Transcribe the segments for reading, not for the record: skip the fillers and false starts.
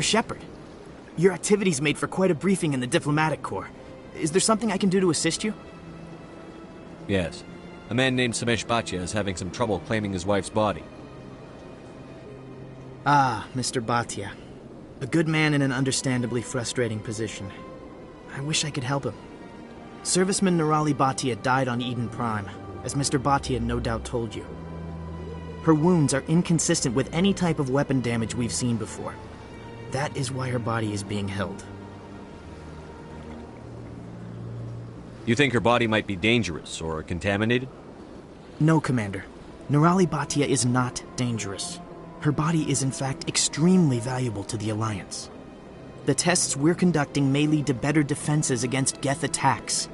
Shepard, your activities made for quite a briefing in the diplomatic corps. Is there something I can do to assist you? Yes. A man named Samesh Bhatia is having some trouble claiming his wife's body. Ah, Mr. Bhatia. A good man in an understandably frustrating position. I wish I could help him. Serviceman Nirali Bhatia died on Eden Prime, as Mr. Bhatia no doubt told you. Her wounds are inconsistent with any type of weapon damage we've seen before. That is why her body is being held. You think her body might be dangerous or contaminated? No, Commander. Nirali Bhatia is not dangerous. Her body is in fact extremely valuable to the Alliance. The tests we're conducting may lead to better defenses against Geth attacks.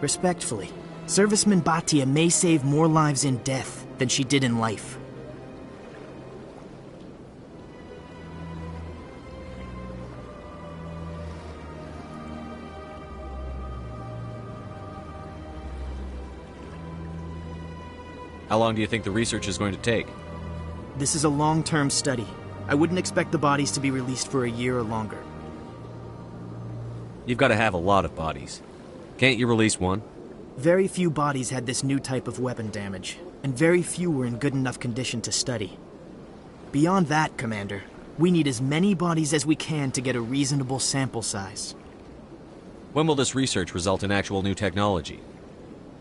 Respectfully, Serviceman Bhatia may save more lives in death than she did in life. How long do you think the research is going to take? This is a long-term study. I wouldn't expect the bodies to be released for a year or longer. You've got to have a lot of bodies. Can't you release one? Very few bodies had this new type of weapon damage, and very few were in good enough condition to study. Beyond that, Commander, we need as many bodies as we can to get a reasonable sample size. When will this research result in actual new technology?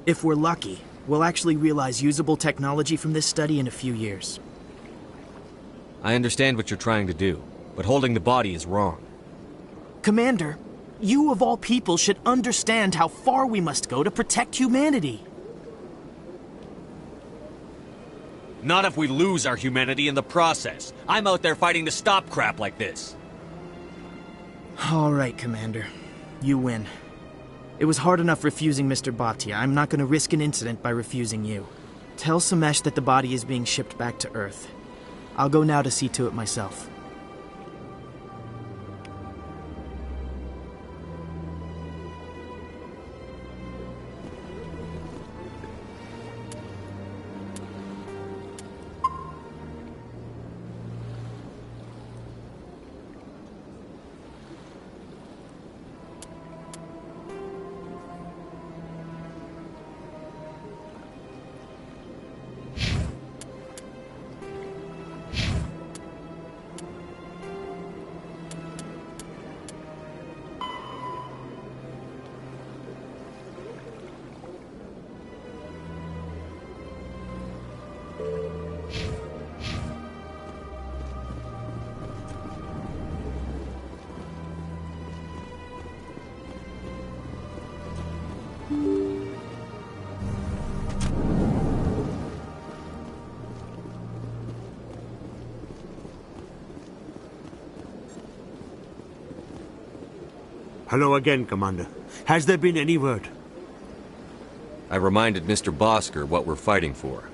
If we're lucky, we'll actually realize usable technology from this study in a few years. I understand what you're trying to do, but holding the body is wrong. Commander, you of all people should understand how far we must go to protect humanity. Not if we lose our humanity in the process. I'm out there fighting to stop crap like this. All right, Commander. You win. It was hard enough refusing Mr. Bhatia. I'm not going to risk an incident by refusing you. Tell Samesh that the body is being shipped back to Earth. I'll go now to see to it myself. Hello again, Commander. Has there been any word? I reminded Mr. Bosker what we're fighting for.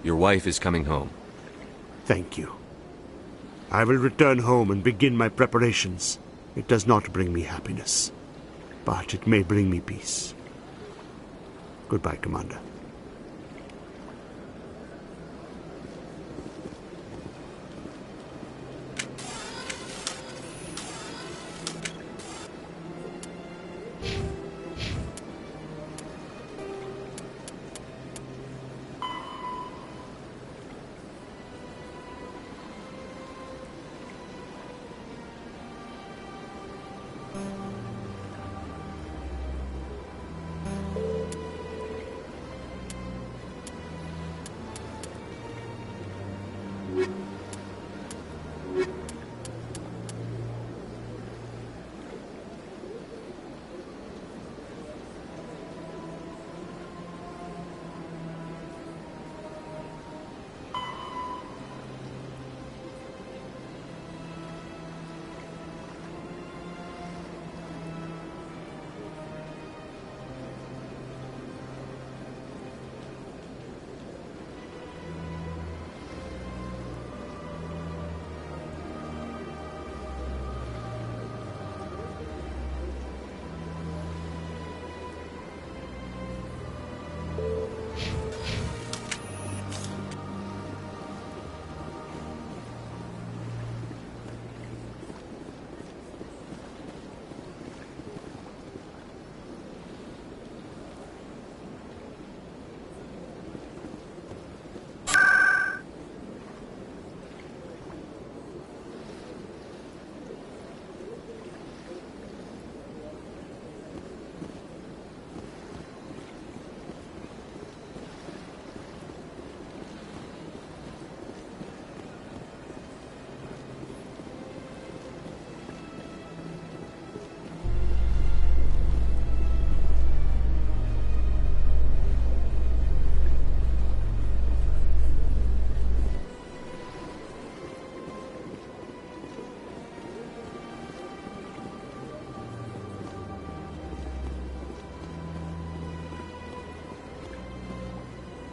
Your wife is coming home. Thank you. I will return home and begin my preparations. It does not bring me happiness, but it may bring me peace. Goodbye, Commander.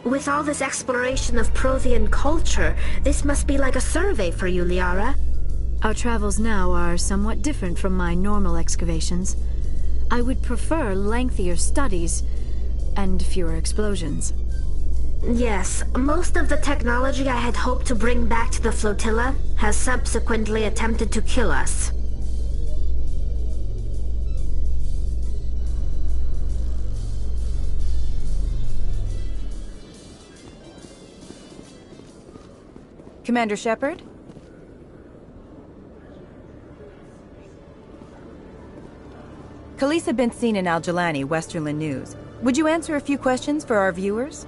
With all this exploration of Prothean culture, this must be like a survey for you, Liara. Our travels now are somewhat different from my normal excavations. I would prefer lengthier studies and fewer explosions. Yes, most of the technology I had hoped to bring back to the flotilla has subsequently attempted to kill us. Commander Shepard? Khaleesa bint seen in Al-Jalani, Westerland News. Would you answer a few questions for our viewers?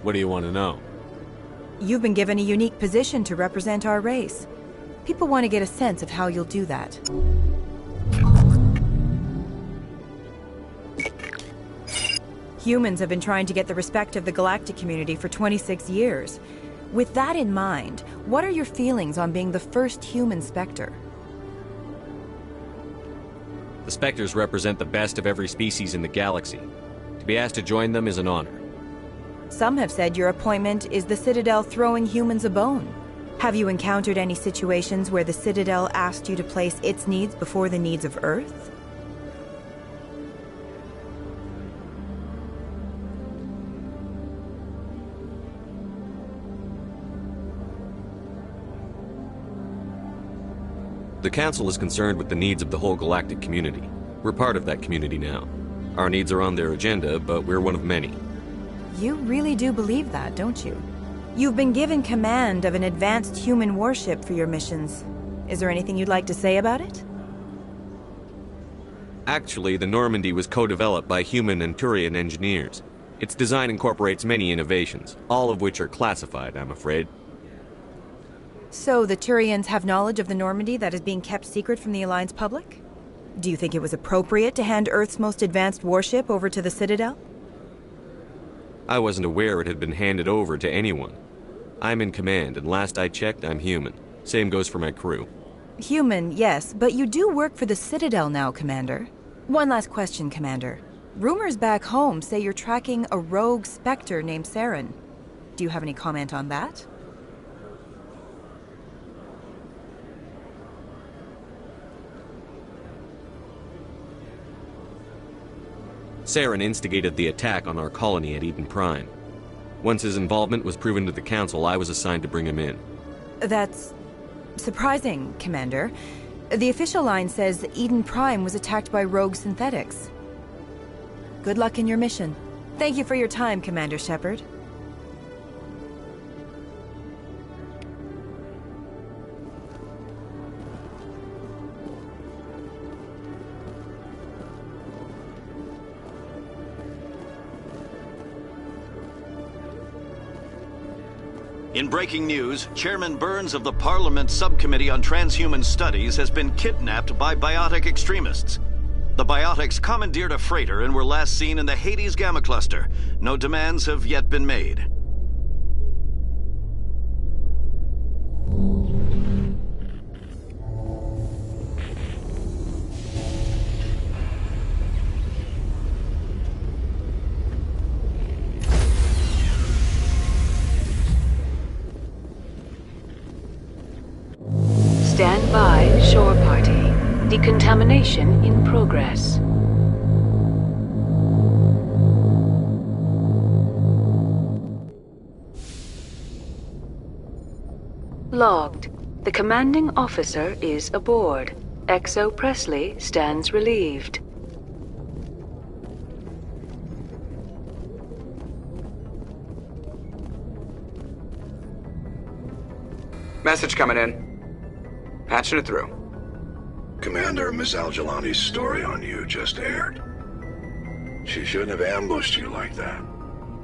What do you want to know? You've been given a unique position to represent our race. People want to get a sense of how you'll do that. Humans have been trying to get the respect of the galactic community for 26 years. With that in mind, what are your feelings on being the first human Spectre? The Spectres represent the best of every species in the galaxy. To be asked to join them is an honor. Some have said your appointment is the Citadel throwing humans a bone. Have you encountered any situations where the Citadel asked you to place its needs before the needs of Earth? The Council is concerned with the needs of the whole galactic community. We're part of that community now. Our needs are on their agenda, but we're one of many. You really do believe that, don't you? You've been given command of an advanced human warship for your missions. Is there anything you'd like to say about it? Actually, the Normandy was co-developed by human and Turian engineers. Its design incorporates many innovations, all of which are classified, I'm afraid. So the Turians have knowledge of the Normandy that is being kept secret from the Alliance public? Do you think it was appropriate to hand Earth's most advanced warship over to the Citadel? I wasn't aware it had been handed over to anyone. I'm in command, and last I checked, I'm human. Same goes for my crew. Human, yes, but you do work for the Citadel now, Commander. One last question, Commander. Rumors back home say you're tracking a rogue Spectre named Saren. Do you have any comment on that? Saren instigated the attack on our colony at Eden Prime. Once his involvement was proven to the Council, I was assigned to bring him in. That's surprising, Commander. The official line says Eden Prime was attacked by rogue synthetics. Good luck in your mission. Thank you for your time, Commander Shepard. In breaking news, Chairman Burns of the Parliament Subcommittee on Transhuman Studies has been kidnapped by biotic extremists. The biotics commandeered a freighter and were last seen in the Hades Gamma Cluster. No demands have yet been made. Stand by, shore party. Decontamination in progress. Logged. The commanding officer is aboard. XO Presley stands relieved. Message coming in. Patching it through. Commander, Miss Al-Jalani's story on you just aired. She shouldn't have ambushed you like that,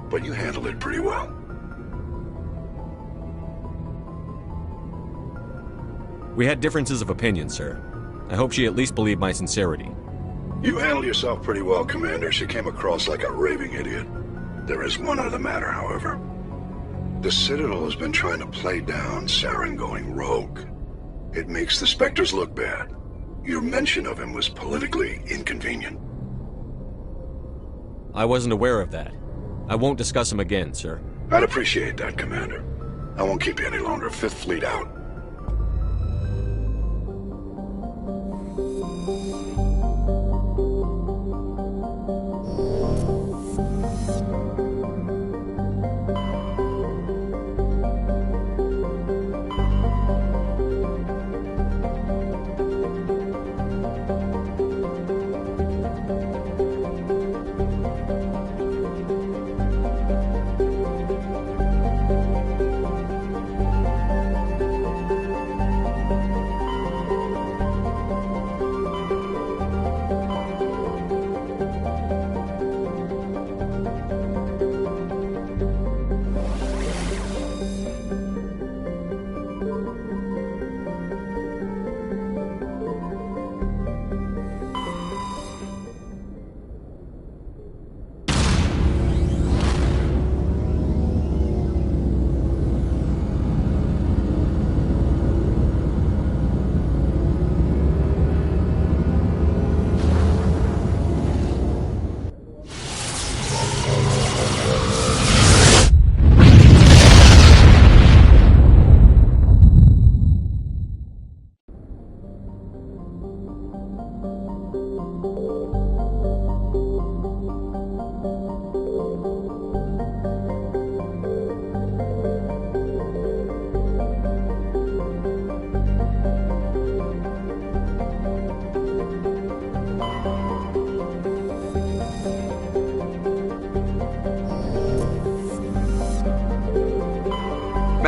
but you handled it pretty well. We had differences of opinion, sir. I hope she at least believed my sincerity. You handled yourself pretty well, Commander. She came across like a raving idiot. There is one other matter, however. The Citadel has been trying to play down Saren going rogue. It makes the Spectres look bad. Your mention of him was politically inconvenient. I wasn't aware of that. I won't discuss them again, sir. I'd appreciate that, Commander. I won't keep you any longer. Fifth Fleet out.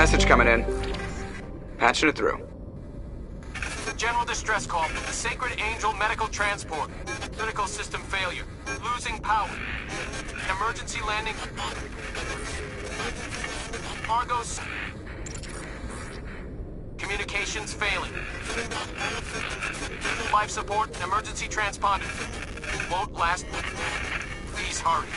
Message coming in. Patching it through. General distress call from the Sacred Angel Medical Transport. Critical system failure. Losing power. Emergency landing. Cargo's... Communications failing. Life support and emergency transponder. Won't last. Please hurry.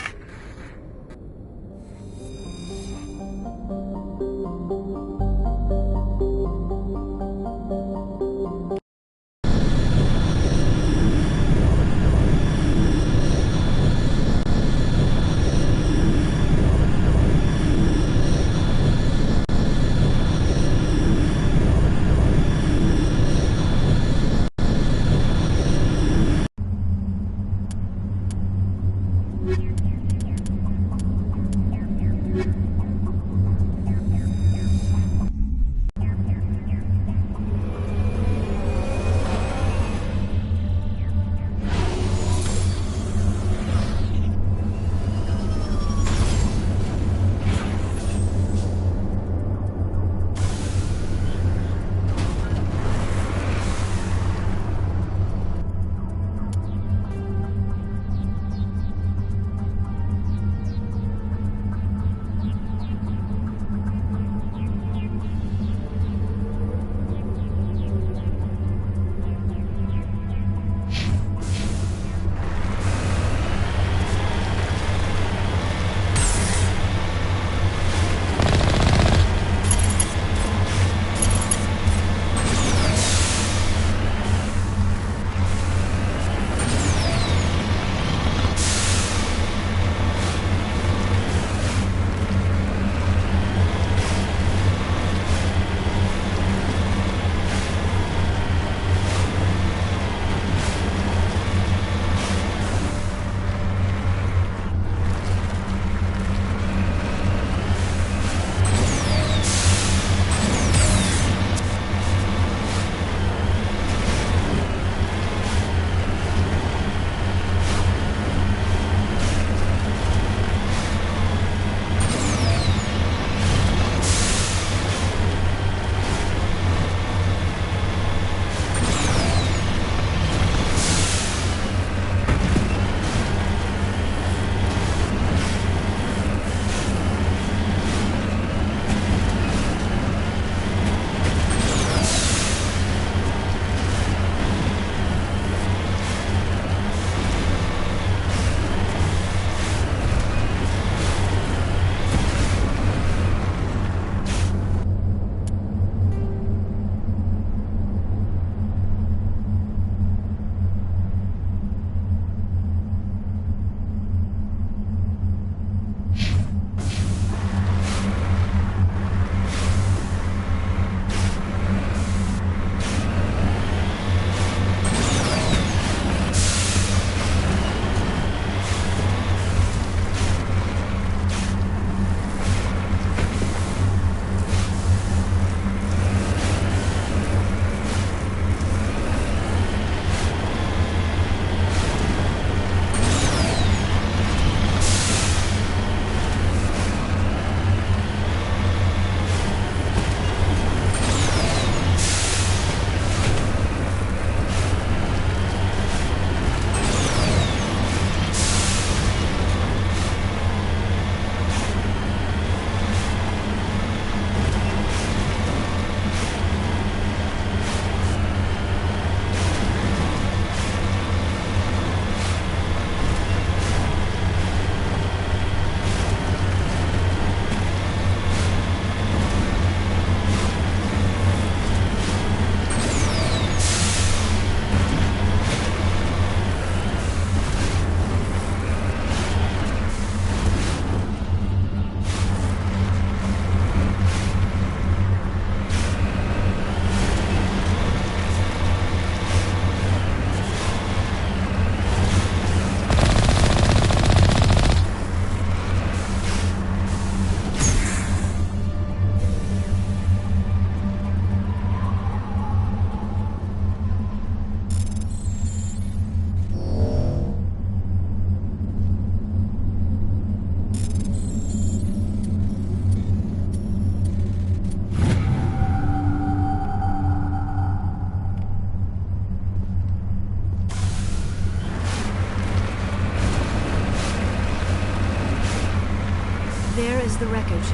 is the wreckage.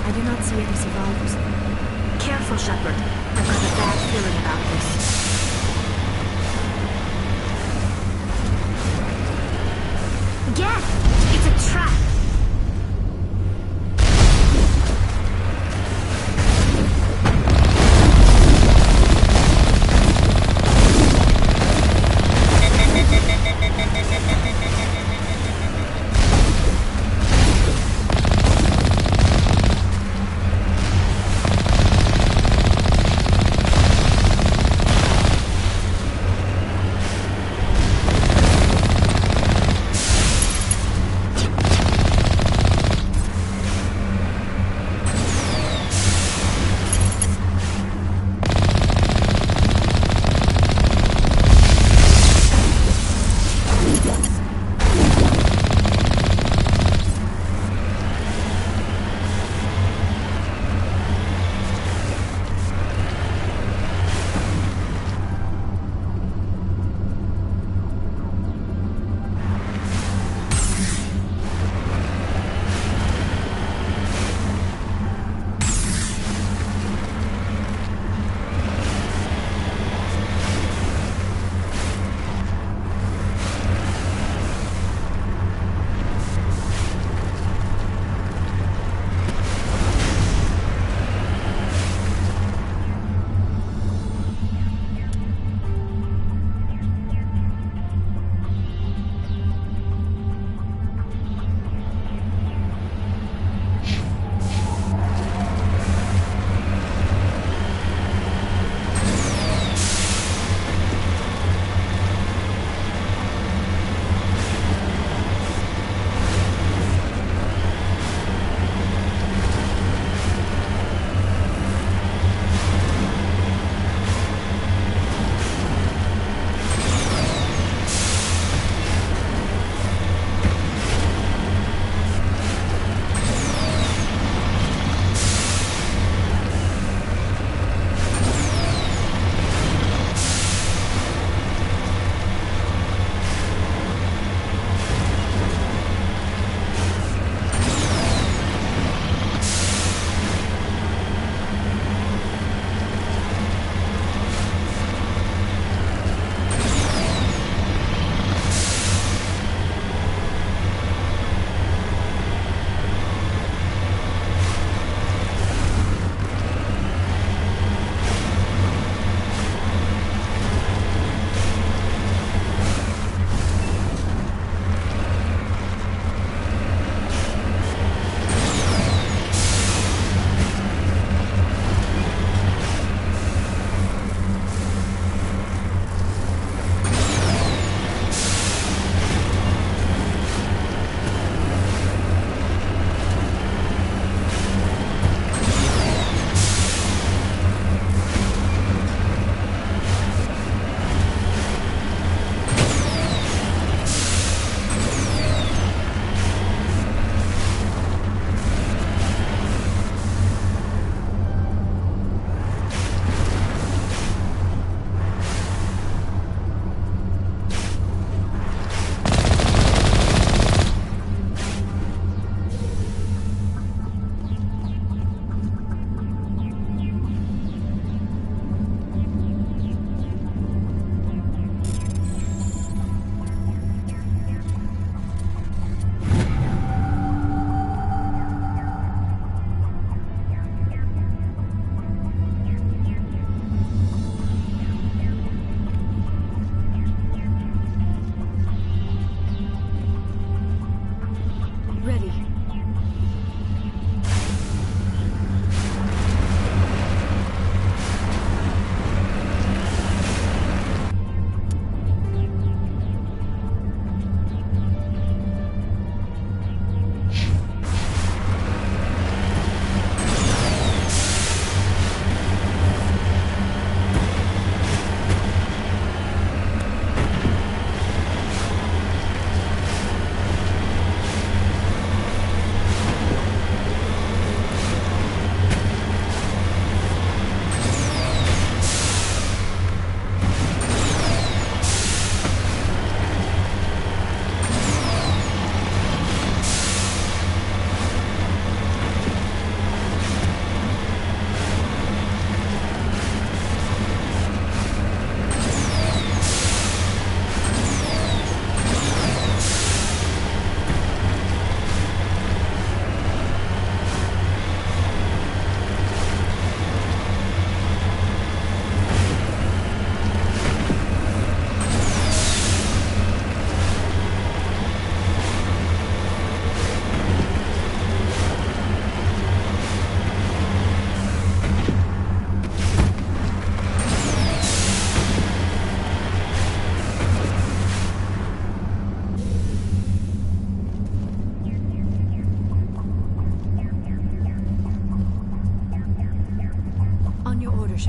I do not see any survivors. Careful, Shepard. I've got a bad feeling about this. Again! It's a trap!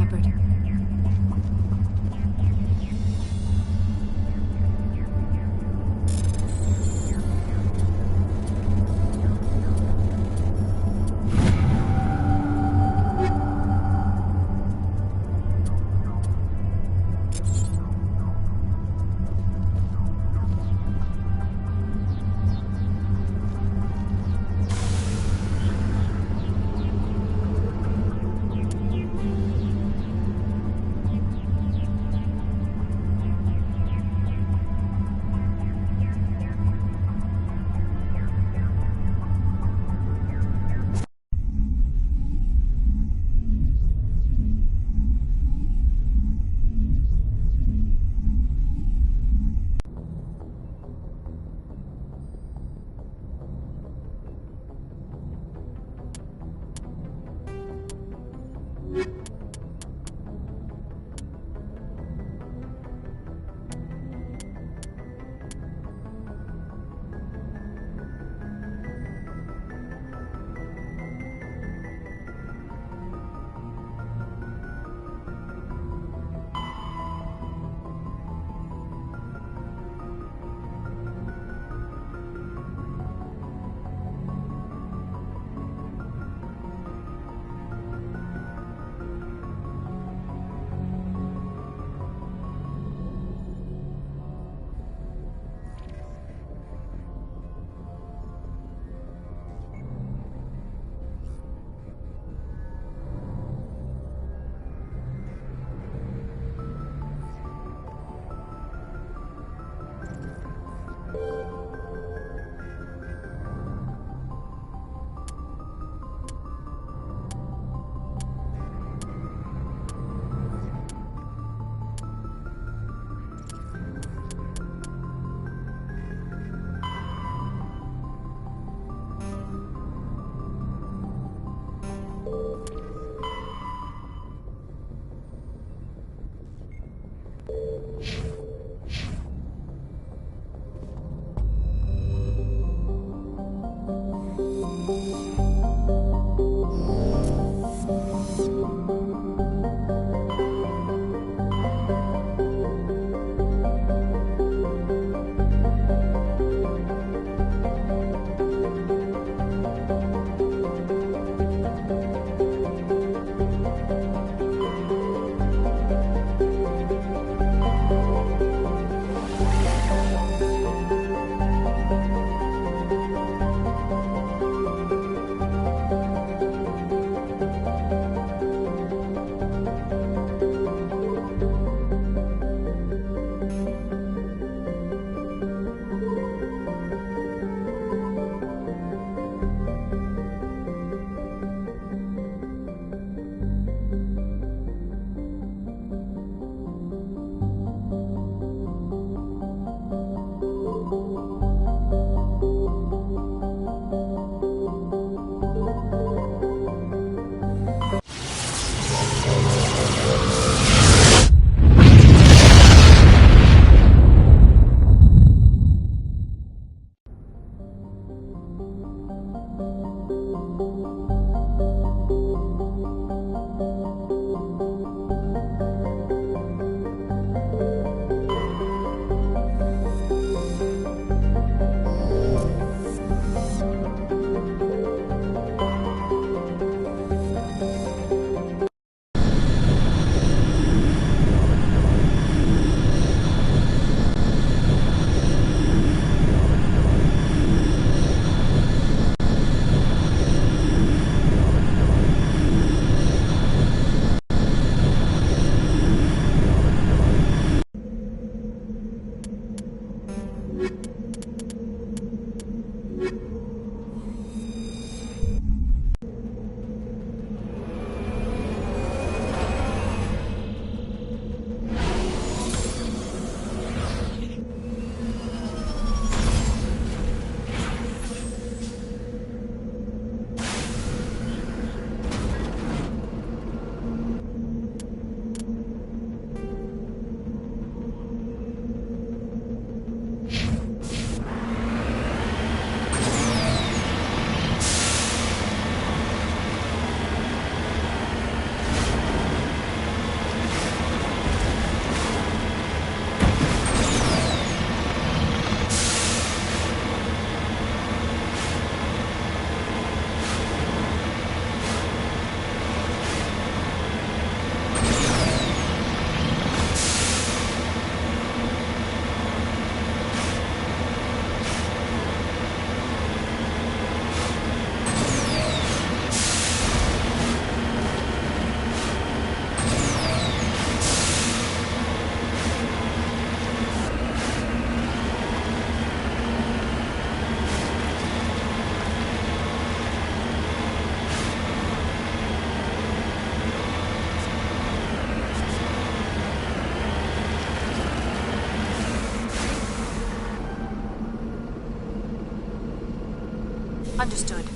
Shepard. Understood.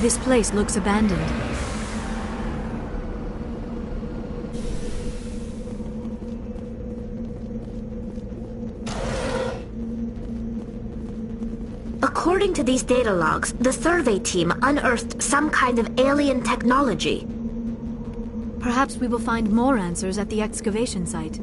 This place looks abandoned. According to these data logs, the survey team unearthed some kind of alien technology. Perhaps we will find more answers at the excavation site.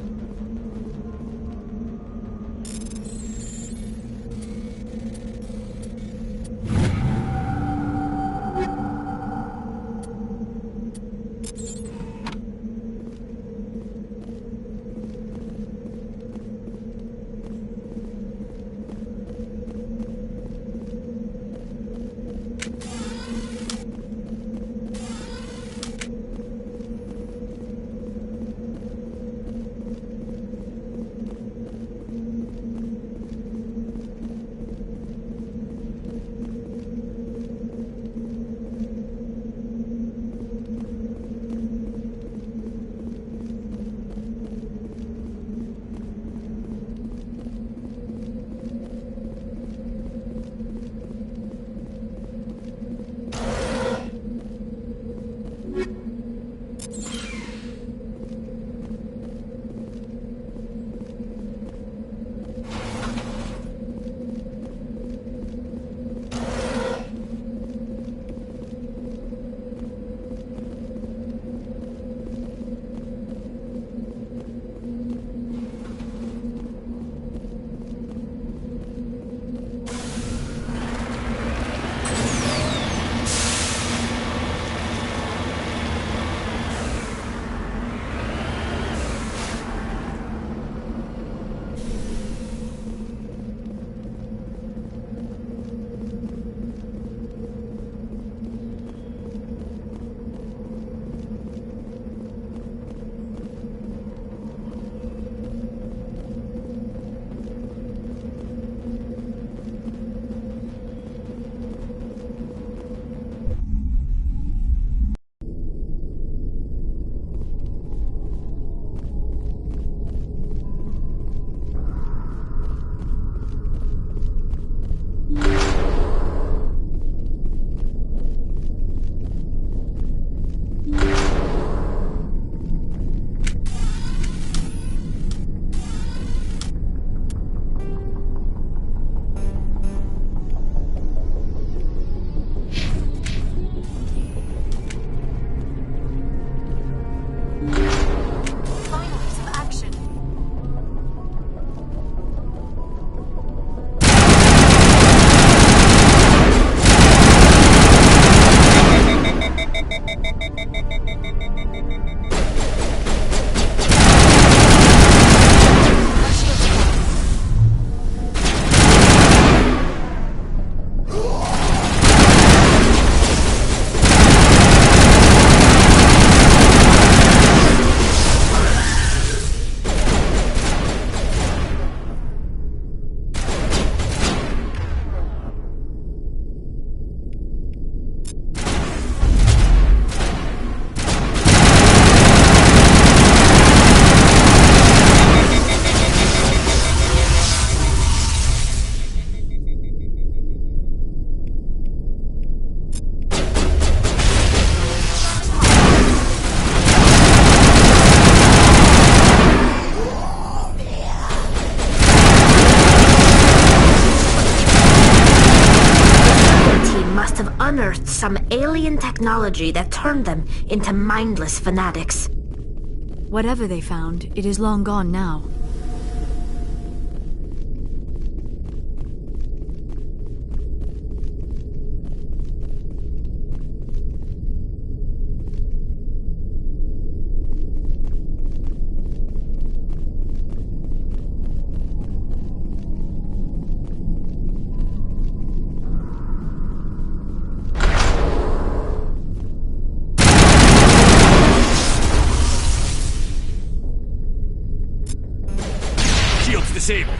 unearthed some alien technology that turned them into mindless fanatics. Whatever they found, it is long gone now. Disabled.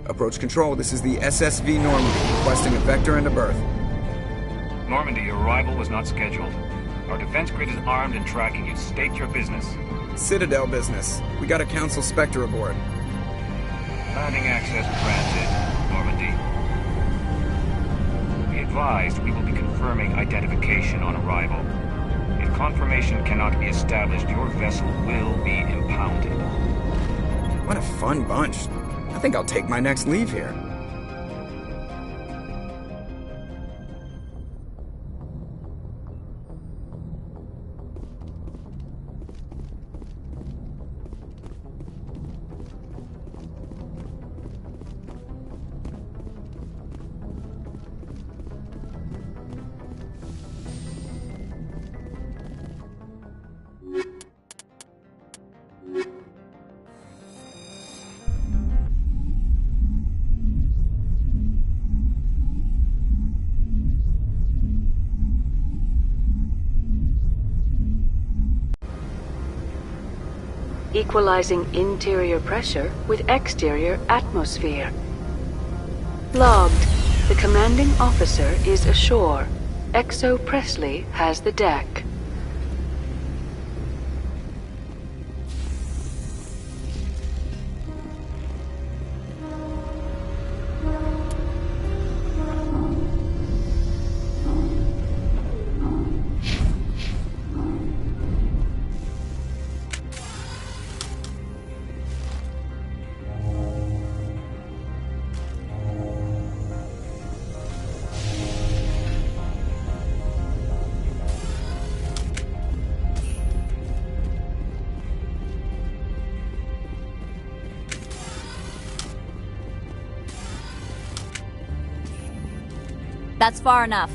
Approach control, this is the SSV Normandy, requesting a vector and a berth. Normandy, your arrival was not scheduled. Our defense grid is armed and tracking you. State your business. Citadel business. We got a Council Spectre aboard. Landing access granted, Normandy. Be advised, we will be confirming identification on arrival. If confirmation cannot be established, your vessel will be impounded. What a fun bunch. I think I'll take my next leave here. Equalizing interior pressure with exterior atmosphere. Logged. The commanding officer is ashore. XO Presley has the deck. That's far enough.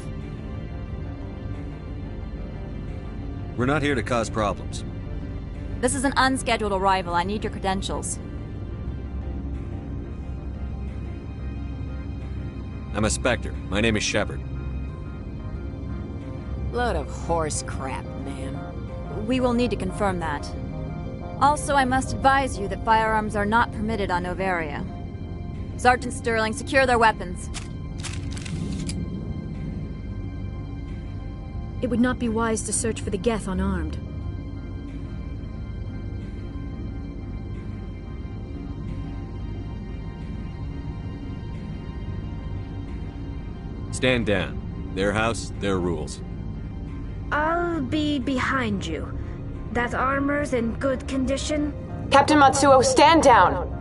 We're not here to cause problems. This is an unscheduled arrival. I need your credentials. I'm a Spectre. My name is Shepard. Load of horse crap, man. We will need to confirm that. Also, I must advise you that firearms are not permitted on Novaria. Sergeant Sterling, secure their weapons. It would not be wise to search for the Geth unarmed. Stand down. Their house, their rules. I'll be behind you. That armor's in good condition? Captain Matsuo, stand down!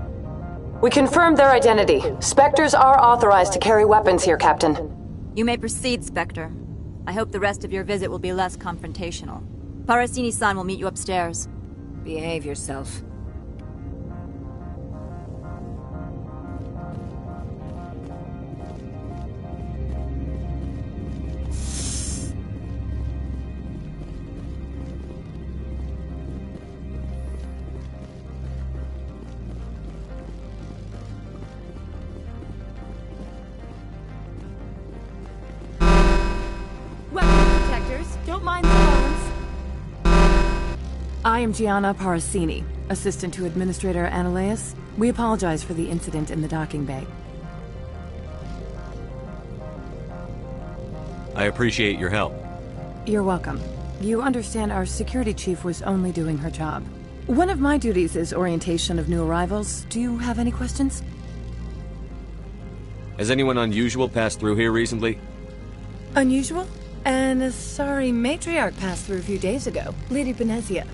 We confirmed their identity. Spectres are authorized to carry weapons here, Captain. You may proceed, Spectre. I hope the rest of your visit will be less confrontational. Parasini-san will meet you upstairs. Behave yourself. Don't mind the phones. I am Gianna Parasini, assistant to Administrator Ananias. We apologize for the incident in the docking bay. I appreciate your help. You're welcome. You understand our security chief was only doing her job. One of my duties is orientation of new arrivals. Do you have any questions? Has anyone unusual passed through here recently? Unusual? And a sorry matriarch passed through a few days ago. Lady Benezia.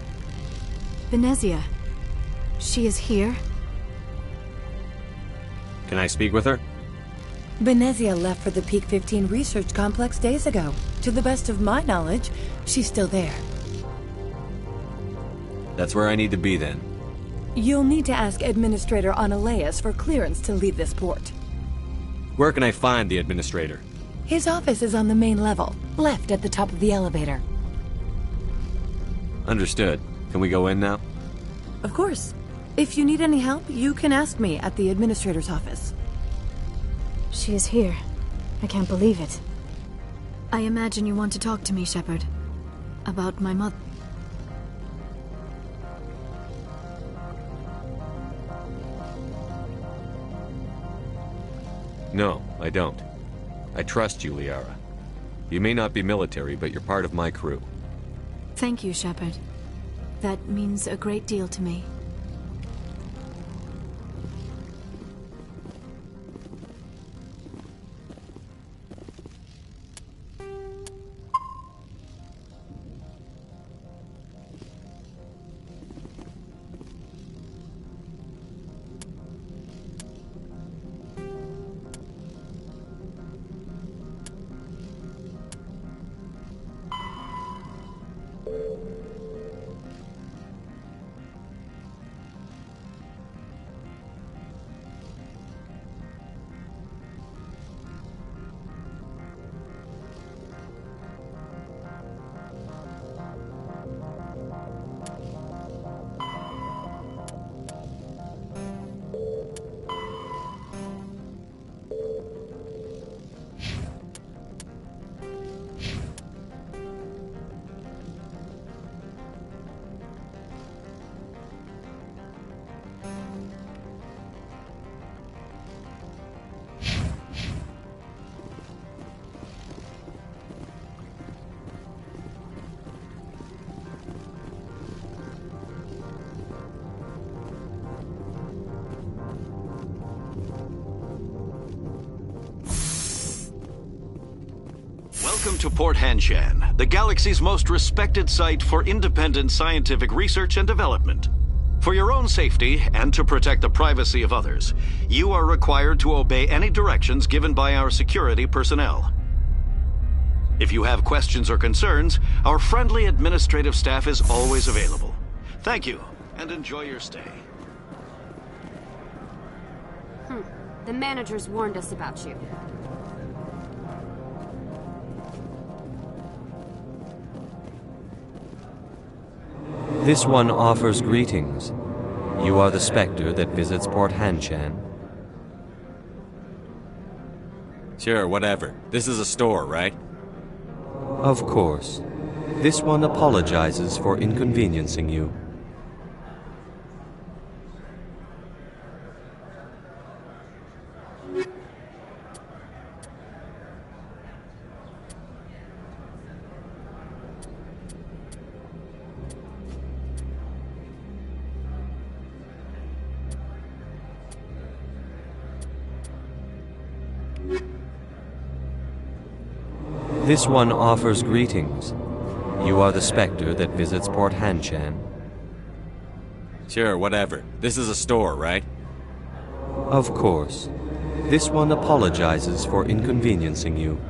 Benezia? She is here? Can I speak with her? Benezia left for the Peak 15 research complex days ago. To the best of my knowledge, she's still there. That's where I need to be then. You'll need to ask Administrator Ananias for clearance to leave this port. Where can I find the Administrator? His office is on the main level, left at the top of the elevator. Understood. Can we go in now? Of course. If you need any help, you can ask me at the Administrator's office. She is here. I can't believe it. I imagine you want to talk to me, Shepard. About my mother. No, I don't. I trust you, Liara. You may not be military, but you're part of my crew. Thank you, Shepard. That means a great deal to me. Welcome to Port Hanshan, the galaxy's most respected site for independent scientific research and development. For your own safety and to protect the privacy of others, you are required to obey any directions given by our security personnel. If you have questions or concerns, our friendly administrative staff is always available. Thank you, and enjoy your stay. The managers warned us about you. This one offers greetings. You are the specter that visits Port Hanshan. Sure, whatever. This is a store, right? Of course. This one apologizes for inconveniencing you. This one offers greetings. You are the specter that visits Port Hanshan. Sure, whatever. This is a store, right? Of course. This one apologizes for inconveniencing you.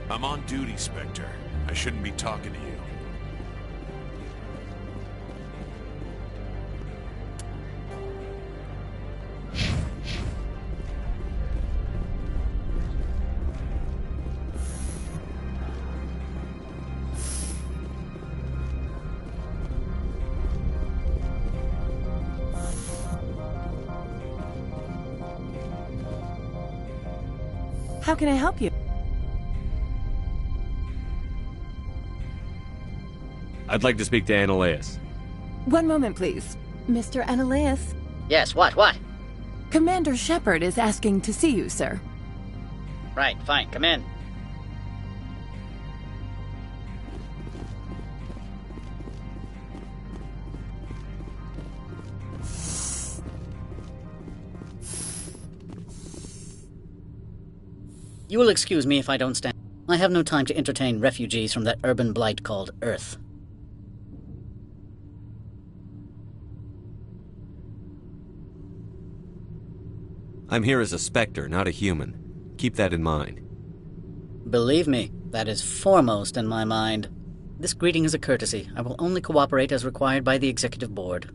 I'm on duty, Spectre. I shouldn't be talking to you. How can I help you? I'd like to speak to Annaleus. One moment, please. Mr. Annaleus? Yes, what? Commander Shepard is asking to see you, sir. Right, fine, come in. You will excuse me if I don't stand. I have no time to entertain refugees from that urban blight called Earth. I'm here as a Spectre, not a human. Keep that in mind. Believe me, that is foremost in my mind. This greeting is a courtesy. I will only cooperate as required by the Executive Board.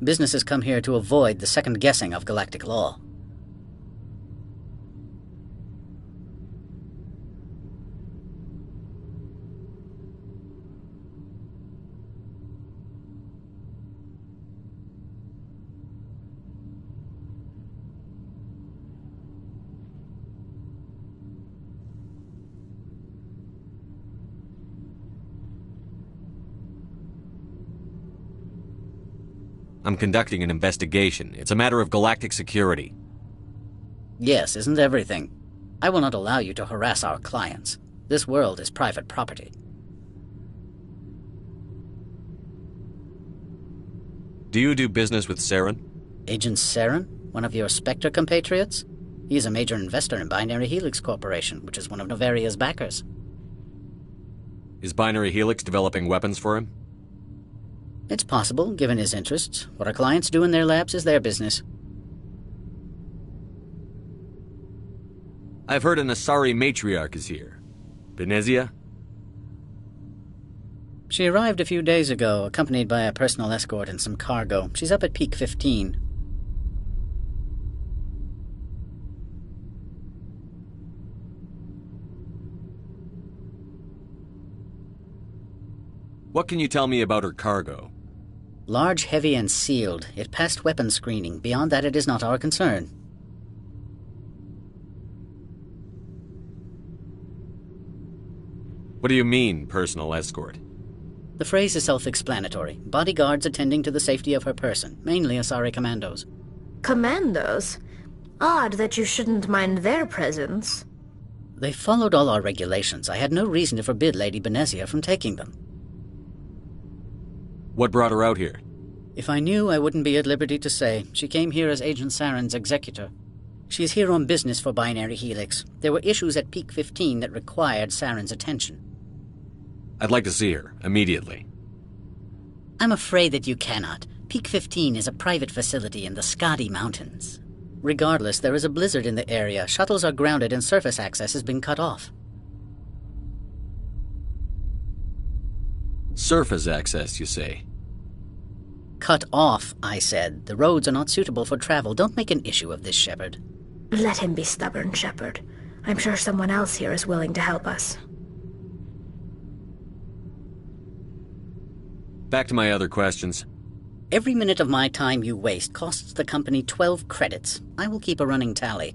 Businesses come here to avoid the second guessing of galactic law. I'm conducting an investigation. It's a matter of galactic security. Yes, isn't everything? I will not allow you to harass our clients. This world is private property. Do you do business with Saren? Agent Saren? One of your Spectre compatriots? He is a major investor in Binary Helix Corporation, which is one of Novaria's backers. Is Binary Helix developing weapons for him? It's possible, given his interests. What our clients do in their labs is their business. I've heard an Asari matriarch is here. Benezia? She arrived a few days ago, accompanied by a personal escort and some cargo. She's up at Peak 15. What can you tell me about her cargo? Large, heavy, and sealed. It passed weapons screening. Beyond that, it is not our concern. What do you mean, personal escort? The phrase is self-explanatory. Bodyguards attending to the safety of her person, mainly Asari commandos. Commandos? Odd that you shouldn't mind their presence. They followed all our regulations. I had no reason to forbid Lady Benezia from taking them. What brought her out here? If I knew, I wouldn't be at liberty to say. She came here as Agent Saren's executor. She is here on business for Binary Helix. There were issues at Peak 15 that required Saren's attention. I'd like to see her, immediately. I'm afraid that you cannot. Peak 15 is a private facility in the Skadi Mountains. Regardless, there is a blizzard in the area. Shuttles are grounded and surface access has been cut off. Surface access, you say? Cut off, I said. The roads are not suitable for travel. Don't make an issue of this, Shepard. Let him be stubborn, Shepard. I'm sure someone else here is willing to help us. Back to my other questions. Every minute of my time you waste costs the company 12 credits. I will keep a running tally.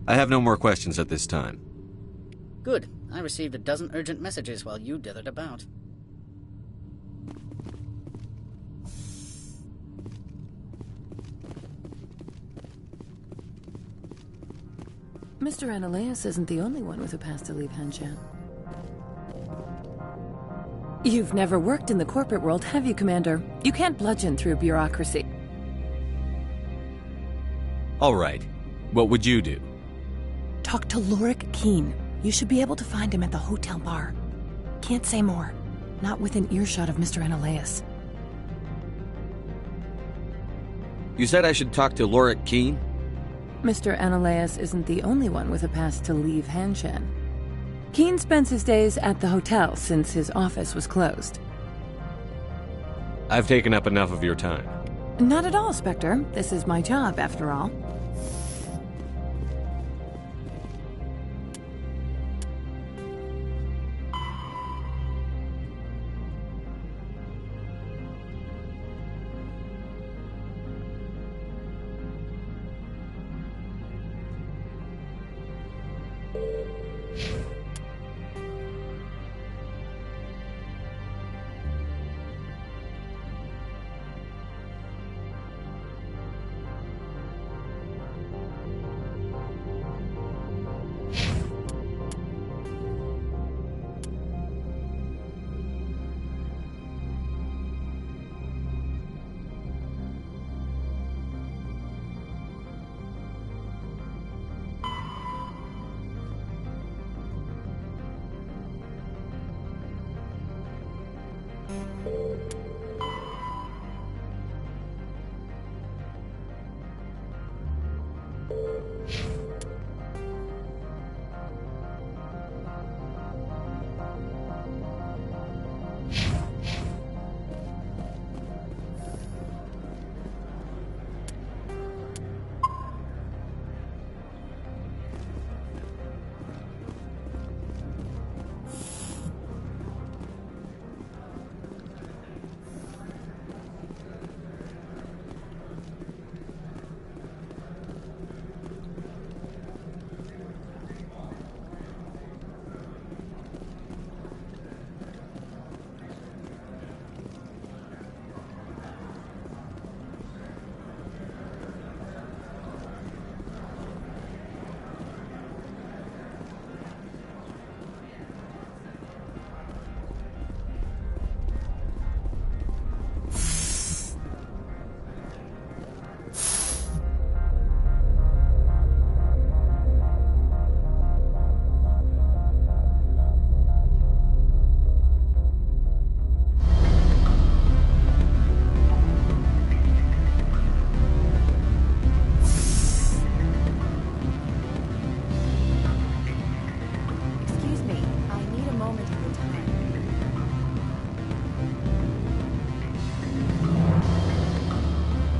I have no more questions at this time. Good. I received a dozen urgent messages while you dithered about. Mr. Annaleus isn't the only one with a pass to leave Hanshan. You've never worked in the corporate world, have you, Commander? You can't bludgeon through bureaucracy. All right. What would you do? Talk to Lorik Keen. You should be able to find him at the hotel bar. Can't say more. Not within earshot of Mr. Annaleus. You said I should talk to Lorik Keen? Mr. Annaleus isn't the only one with a pass to leave Hanshan. Keen spends his days at the hotel since his office was closed. I've taken up enough of your time. Not at all, Spectre. This is my job, after all.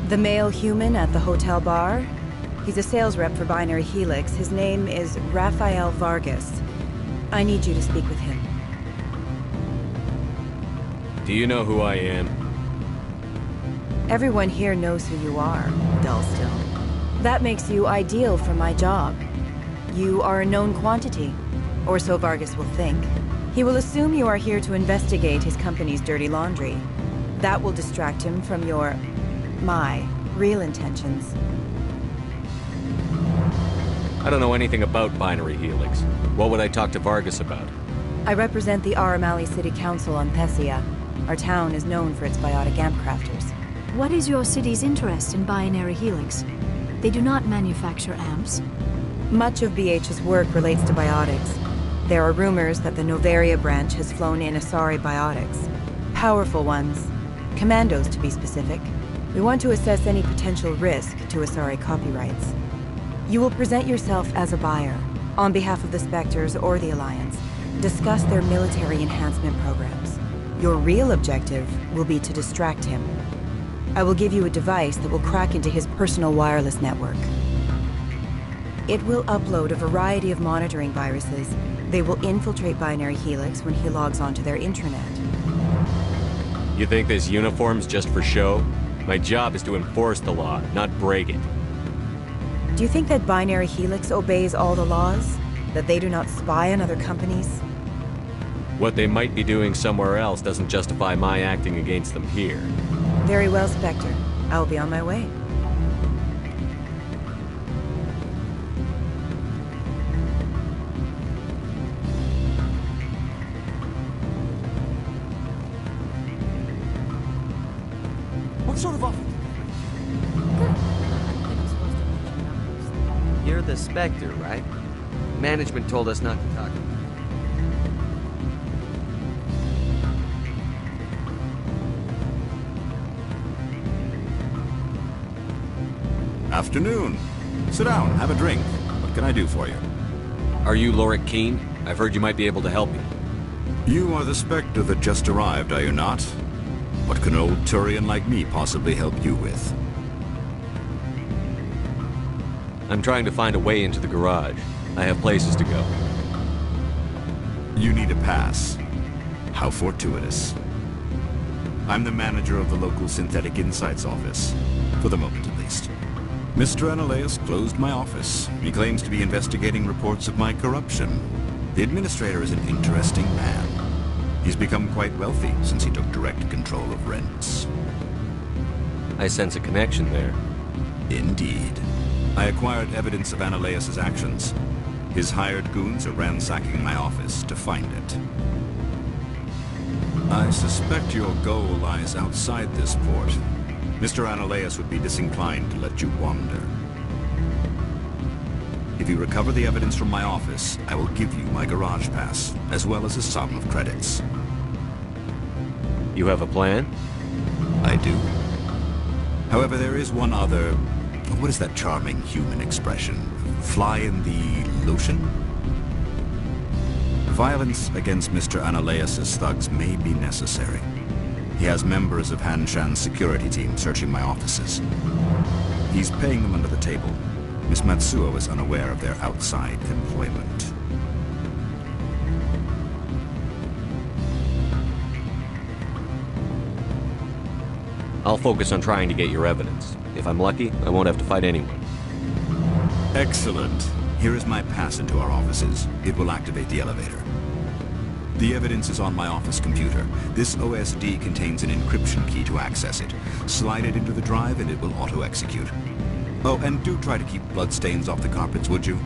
The male human at the hotel bar? He's a sales rep for Binary Helix. His name is Rafael Vargas. I need you to speak with him. Do you know who I am? Everyone here knows who you are, Dullstone. That makes you ideal for my job. You are a known quantity, or so Vargas will think. He will assume you are here to investigate his company's dirty laundry. That will distract him from my real intentions. I don't know anything about Binary Helix. What would I talk to Vargas about? I represent the Aramali City Council on Thessia. Our town is known for its biotic amp crafters. What is your city's interest in Binary Helix? They do not manufacture amps. Much of BH's work relates to biotics. There are rumors that the Novaria branch has flown in Asari biotics. Powerful ones. Commandos, to be specific. We want to assess any potential risk to Asari copyrights. You will present yourself as a buyer, on behalf of the Spectres or the Alliance. Discuss their military enhancement programs. Your real objective will be to distract him. I will give you a device that will crack into his personal wireless network. It will upload a variety of monitoring viruses. They will infiltrate Binary Helix when he logs onto their intranet. You think this uniform's just for show? My job is to enforce the law, not break it. Do you think that Binary Helix obeys all the laws? That they do not spy on other companies? What they might be doing somewhere else doesn't justify my acting against them here. Very well, Spectre. I will be on my way. What sort of offer? You're the Spectre, right? Management told us not to talk. Afternoon. Sit down, have a drink. What can I do for you? Are you Lorik Keene? I've heard you might be able to help me. You are the Spectre that just arrived, are you not? What can an old Turian like me possibly help you with? I'm trying to find a way into the garage. I have places to go. You need a pass. How fortuitous. I'm the manager of the local Synthetic Insights office. For the moment, at least. Mr. Analaeus closed my office. He claims to be investigating reports of my corruption. The administrator is an interesting man. He's become quite wealthy since he took direct control of rents. I sense a connection there. Indeed. I acquired evidence of Analaeus' actions. His hired goons are ransacking my office to find it. I suspect your goal lies outside this port. Mr. Analaeus would be disinclined to let you wander. If you recover the evidence from my office, I will give you my garage pass, as well as a sum of credits. You have a plan? I do. However, there is one other... What is that charming human expression? Fly in the lotion? Violence against Mr. Analaeus' thugs may be necessary. He has members of Han Shan's security team searching my offices. He's paying them under the table. Miss Matsuo is unaware of their outside employment. I'll focus on trying to get your evidence. If I'm lucky, I won't have to fight anyone. Excellent. Here is my pass into our offices. It will activate the elevator. The evidence is on my office computer. This OSD contains an encryption key to access it. Slide it into the drive and it will auto-execute. Oh, and do try to keep bloodstains off the carpets, would you?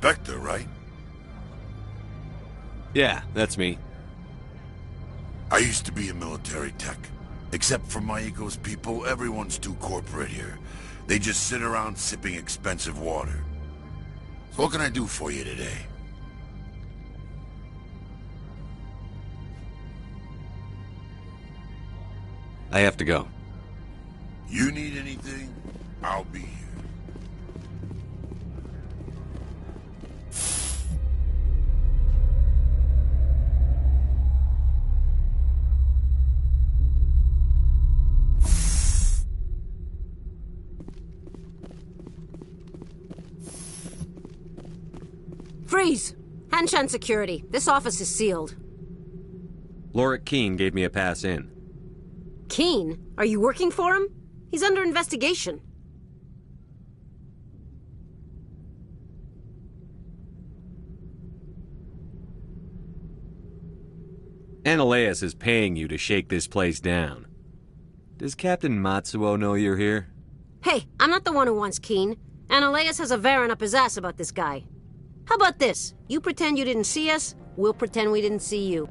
Spectre, right? Yeah, that's me. I used to be in military tech. Except for Maiko's people, everyone's too corporate here. They just sit around sipping expensive water. So what can I do for you today? I have to go. You need anything? I'll be here. Freeze! Hanshan Security. This office is sealed. Lorik Keene gave me a pass in. Keene? Are you working for him? He's under investigation. Analaeus is paying you to shake this place down. Does Captain Matsuo know you're here? Hey, I'm not the one who wants Keene. Analaeus has a Varen up his ass about this guy. How about this? You pretend you didn't see us, we'll pretend we didn't see you.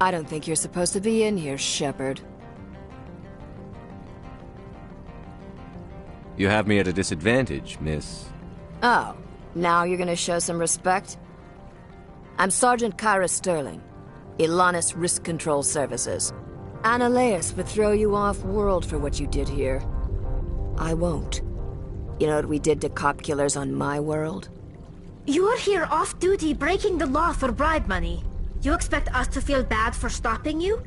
I don't think you're supposed to be in here, Shepard. You have me at a disadvantage, miss. Oh, now you're gonna show some respect? I'm Sergeant Kyra Sterling, Ilanis Risk Control Services. Ananias would throw you off-world for what you did here. I won't. You know what we did to cop killers on my world? You're here off-duty breaking the law for bribe money. You expect us to feel bad for stopping you?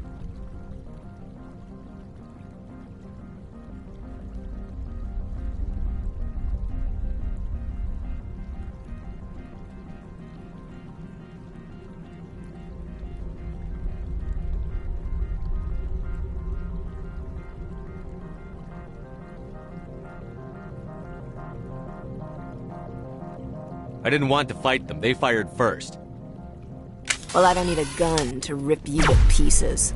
I didn't want to fight them. They fired first. Well, I don't need a gun to rip you to pieces.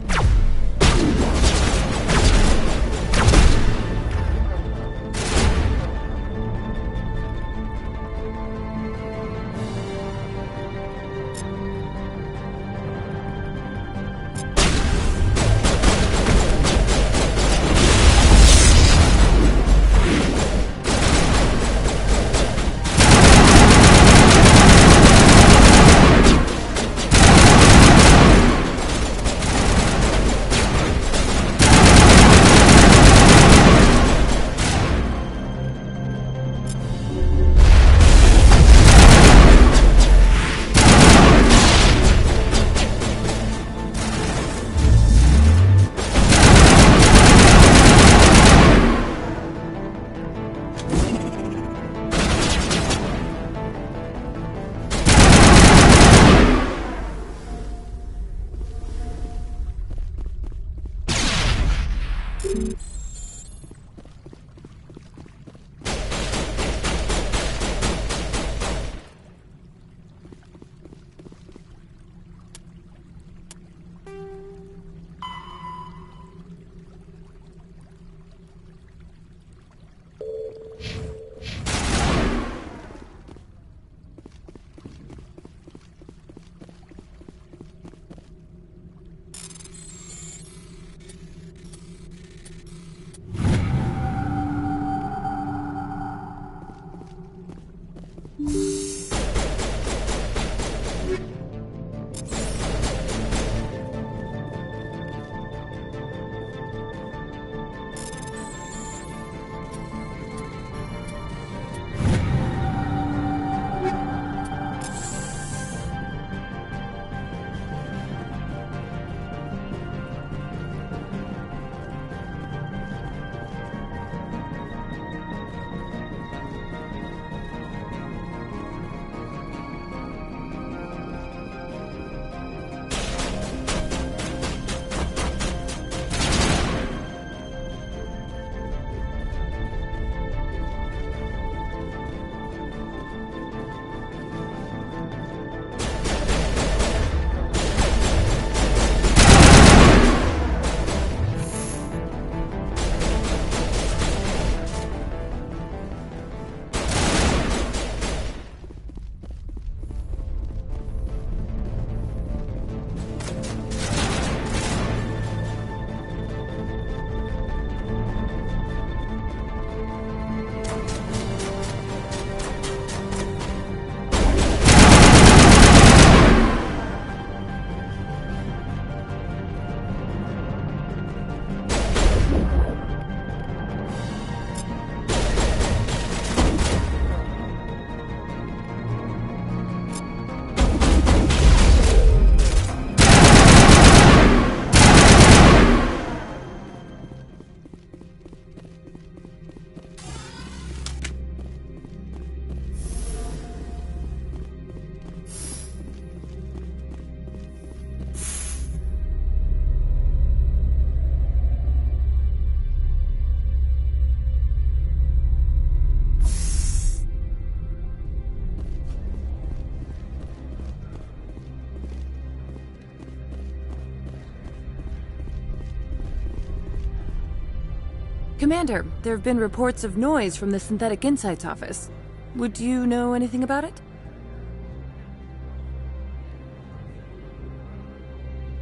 Commander, there have been reports of noise from the Synthetic Insights office. Would you know anything about it?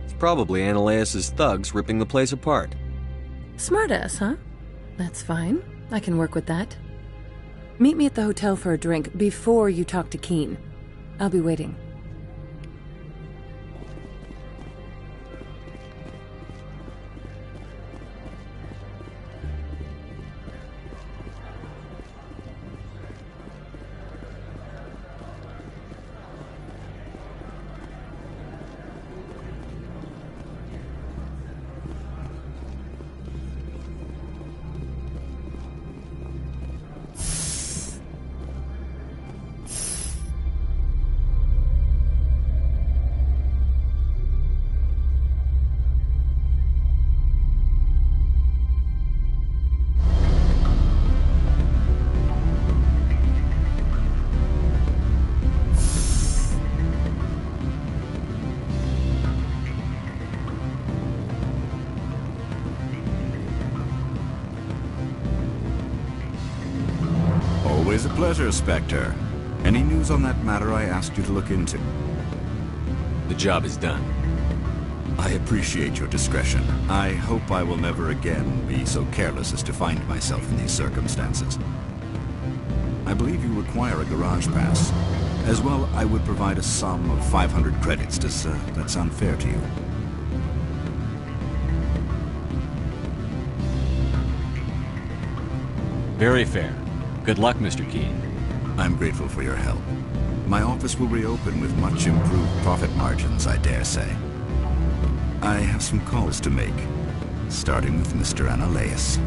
It's probably Ananias' thugs ripping the place apart. Smartass, huh? That's fine. I can work with that. Meet me at the hotel for a drink before you talk to Keen. I'll be waiting. Always a pleasure, Spectre. Any news on that matter I asked you to look into? The job is done. I appreciate your discretion. I hope I will never again be so careless as to find myself in these circumstances. I believe you require a garage pass. As well, I would provide a sum of 500 credits. Does that sound fair to you? Very fair. Good luck, Mr. Keen. I'm grateful for your help. My office will reopen with much improved profit margins, I dare say. I have some calls to make, starting with Mr. Ananias.